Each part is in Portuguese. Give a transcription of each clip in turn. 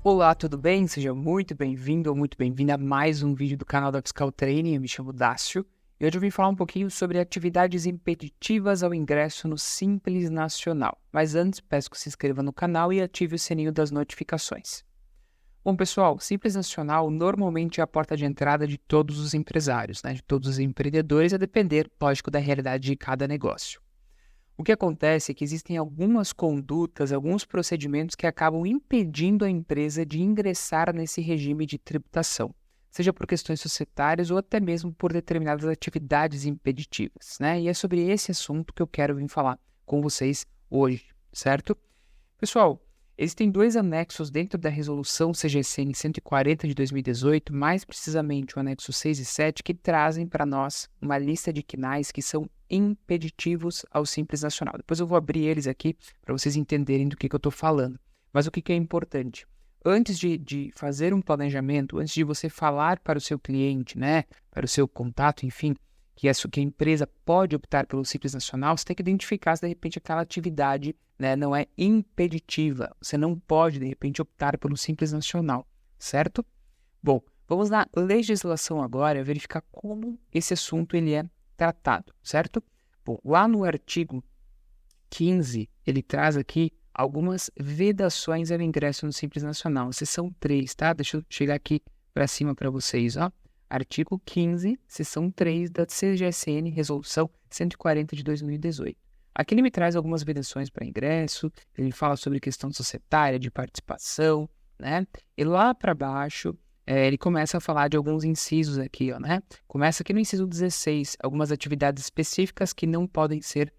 Olá, tudo bem? Seja muito bem-vindo ou muito bem-vinda a mais um vídeo do canal da Fiscal Training. Eu me chamo Dácio e hoje eu vim falar um pouquinho sobre atividades impeditivas ao ingresso no Simples Nacional. Mas antes, peço que se inscreva no canal e ative o sininho das notificações. Bom, pessoal, o Simples Nacional normalmente é a porta de entrada de todos os empresários, de todos os empreendedores, a depender, lógico, da realidade de cada negócio. O que acontece é que existem algumas condutas, alguns procedimentos que acabam impedindo a empresa de ingressar nesse regime de tributação, seja por questões societárias ou até mesmo por determinadas atividades impeditivas, E é sobre esse assunto que eu quero vir falar com vocês hoje, certo? Pessoal, existem dois anexos dentro da Resolução CGCN 140 de 2018, mais precisamente o anexo 6 e 7, que trazem para nós uma lista de quinais que são impeditivos ao Simples Nacional. Depois eu vou abrir eles aqui para vocês entenderem do que eu estou falando. Mas o que é importante? Antes de fazer um planejamento, antes de você falar para o seu cliente, para o seu contato, enfim, que a empresa pode optar pelo Simples Nacional, você tem que identificar se de repente aquela atividade não é impeditiva. Você não pode, de repente, optar pelo Simples Nacional, certo? Bom, vamos na legislação agora verificar como esse assunto ele é tratado, certo? Bom, lá no artigo 15, ele traz aqui algumas vedações ao ingresso no Simples Nacional. Seção 3, tá? Deixa eu chegar aqui para cima para vocês, ó. Artigo 15, seção 3 da CGSN, Resolução 140 de 2018. Aqui ele me traz algumas vedações para ingresso, ele fala sobre questão societária, de participação, E lá para baixo, ele começa a falar de alguns incisos aqui, Começa aqui no inciso 16, algumas atividades específicas que não podem ser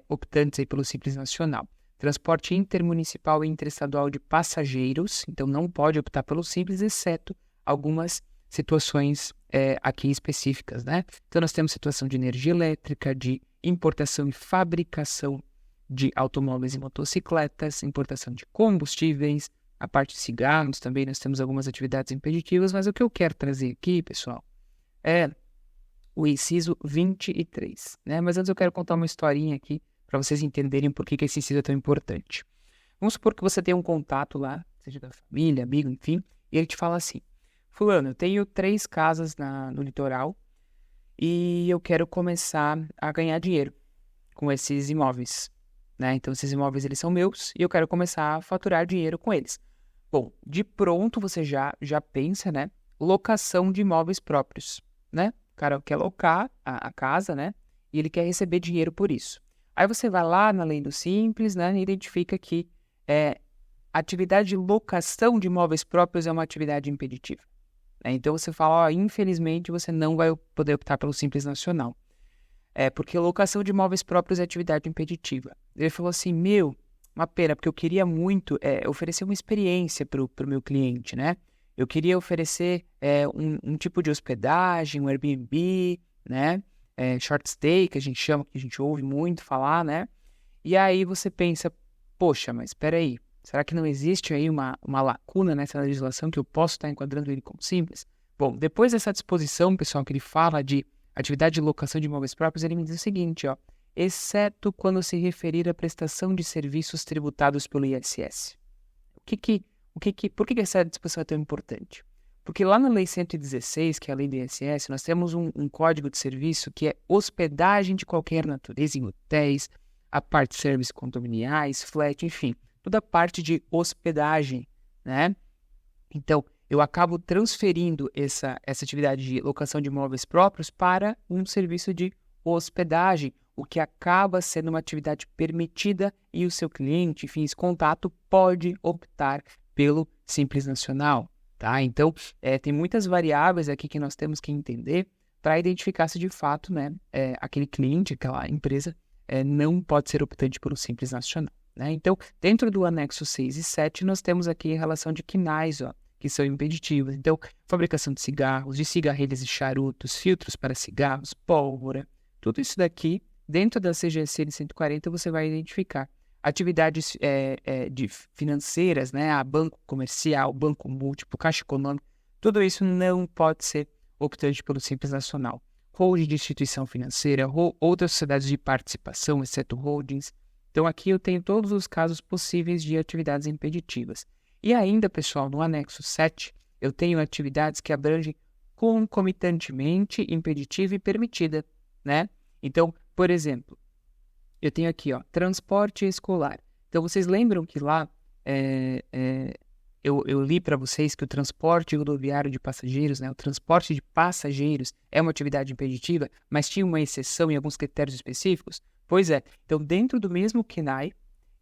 optantes aí pelo Simples Nacional. Transporte intermunicipal e interestadual de passageiros, então não pode optar pelo Simples, exceto algumas situações aqui específicas, Então nós temos situação de energia elétrica, de importação e fabricação de automóveis e motocicletas, importação de combustíveis, a parte de cigarros também nós temos algumas atividades impeditivas, mas o que eu quero trazer aqui, pessoal, é o inciso 23, Mas antes eu quero contar uma historinha aqui para vocês entenderem por que esse inciso é tão importante. Vamos supor que você tem um contato lá, seja da família, amigo, enfim, e ele te fala assim: Fulano, eu tenho 3 casas no litoral e eu quero começar a ganhar dinheiro com esses imóveis, Então, esses imóveis, eles são meus e eu quero começar a faturar dinheiro com eles. Bom, de pronto você já pensa, locação de imóveis próprios, O cara quer locar a casa, E ele quer receber dinheiro por isso. Aí você vai lá na lei do Simples, E identifica que atividade de locação de imóveis próprios é uma atividade impeditiva. Então você fala, infelizmente você não vai poder optar pelo Simples Nacional. Porque locação de imóveis próprios é atividade impeditiva. Ele falou assim, uma pena, porque eu queria muito oferecer uma experiência para o meu cliente, Eu queria oferecer um tipo de hospedagem, um Airbnb, short stay, que a gente chama, que a gente ouve muito falar, E aí você pensa, poxa, mas espera aí, será que não existe aí uma lacuna nessa legislação que eu posso estar enquadrando ele como simples? Bom, depois dessa disposição, pessoal, que ele fala de atividade de locação de imóveis próprios, ele me diz o seguinte, exceto quando se referir à prestação de serviços tributados pelo ISS. Por que essa disposição é tão importante? Porque lá na Lei 116, que é a lei do ISS, nós temos um código de serviço que é hospedagem de qualquer natureza em hotéis, a parte de serviços condominiais, flat, enfim, toda a parte de hospedagem, Então, eu acabo transferindo essa atividade de locação de imóveis próprios para um serviço de hospedagem, o que acaba sendo uma atividade permitida e o seu cliente, enfim, esse contato pode optar pelo Simples Nacional, Então, tem muitas variáveis aqui que nós temos que entender para identificar se de fato, aquele cliente, aquela empresa, não pode ser optante pelo Simples Nacional, Então, dentro do anexo 6 e 7, nós temos aqui a relação de quinais, que são impeditivas. Então, fabricação de cigarros, de cigarrilhas e charutos, filtros para cigarros, pólvora, tudo isso daqui, dentro da CGSN 140, você vai identificar. Atividades financeiras, banco comercial, banco múltiplo, caixa econômica, tudo isso não pode ser optante pelo Simples Nacional. Holding de instituição financeira, outras sociedades de participação, exceto holdings. Então, aqui eu tenho todos os casos possíveis de atividades impeditivas. E ainda, pessoal, no anexo 7, eu tenho atividades que abrangem concomitantemente impeditiva e permitida, né? Então, por exemplo, eu tenho aqui, ó, transporte escolar. Então, vocês lembram que lá eu li para vocês que o transporte rodoviário de passageiros, né, o transporte de passageiros é uma atividade impeditiva, mas tinha uma exceção em alguns critérios específicos? Pois é. Então, dentro do mesmo KNAI,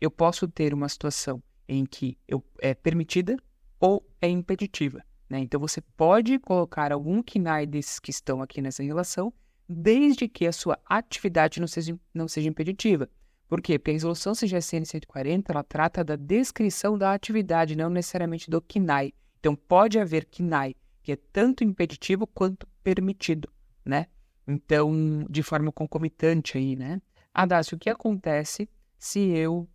eu posso ter uma situação em que é permitida ou é impeditiva, né? Então, você pode colocar algum KNAI desses que estão aqui nessa relação, desde que a sua atividade não seja impeditiva. Por quê? Porque a resolução CGSN 140, ela trata da descrição da atividade, não necessariamente do KNAI. Então, pode haver KNAI que é tanto impeditivo quanto permitido, né? Então, de forma concomitante aí, né? Dácio, o que acontece se eu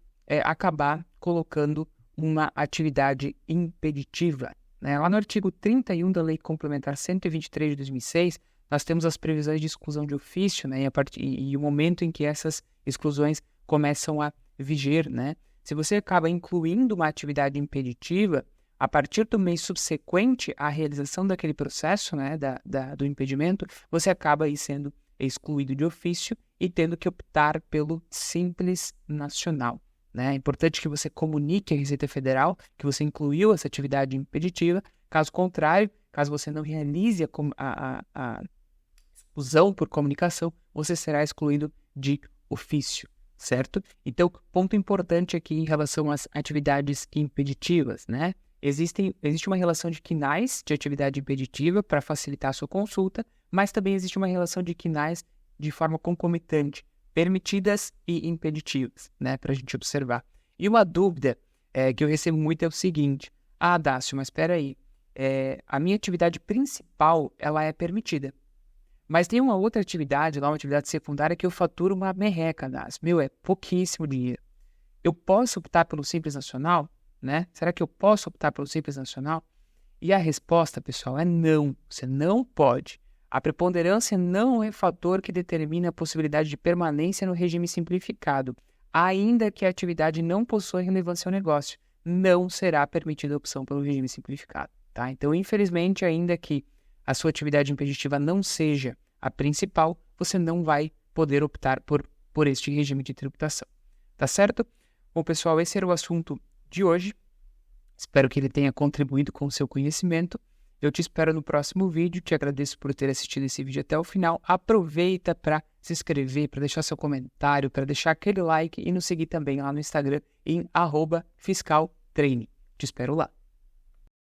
acabar colocando uma atividade impeditiva, né? Lá no artigo 31 da Lei Complementar 123 de 2006, nós temos as previsões de exclusão de ofício, né? E o momento em que essas exclusões começam a viger, né? Se você acaba incluindo uma atividade impeditiva, a partir do mês subsequente à realização daquele processo, né, do impedimento, você acaba aí sendo excluído de ofício e tendo que optar pelo Simples Nacional, né? É importante que você comunique à Receita Federal que você incluiu essa atividade impeditiva. Caso contrário, caso você não realize a exclusão por comunicação, você será excluído de ofício, certo? Então, ponto importante aqui em relação às atividades impeditivas, né? Existe uma relação de KNAIs de atividade impeditiva para facilitar a sua consulta, mas também existe uma relação de KNAIs de forma concomitante, permitidas e impeditivas, né? Para a gente observar. E uma dúvida que eu recebo muito é o seguinte: Dácio, mas espera aí, a minha atividade principal, ela é permitida. Mas tem uma outra atividade lá, uma atividade secundária, que eu faturo uma merreca, Dácio. Meu, é pouquíssimo dinheiro. Eu posso optar pelo Simples Nacional, né? Será que eu posso optar pelo Simples Nacional? E a resposta, pessoal, é não. Você não pode. A preponderância não é fator que determina a possibilidade de permanência no regime simplificado, ainda que a atividade não possua relevância ao negócio. Não será permitida a opção pelo regime simplificado, tá? Então, infelizmente, ainda que a sua atividade impeditiva não seja a principal, você não vai poder optar por este regime de tributação. Tá certo? Bom, pessoal, esse era o assunto de hoje. Espero que ele tenha contribuído com o seu conhecimento. Eu te espero no próximo vídeo. Te agradeço por ter assistido esse vídeo até o final. Aproveita para se inscrever, para deixar seu comentário, para deixar aquele like e nos seguir também lá no Instagram em @fiscaltraining. Te espero lá.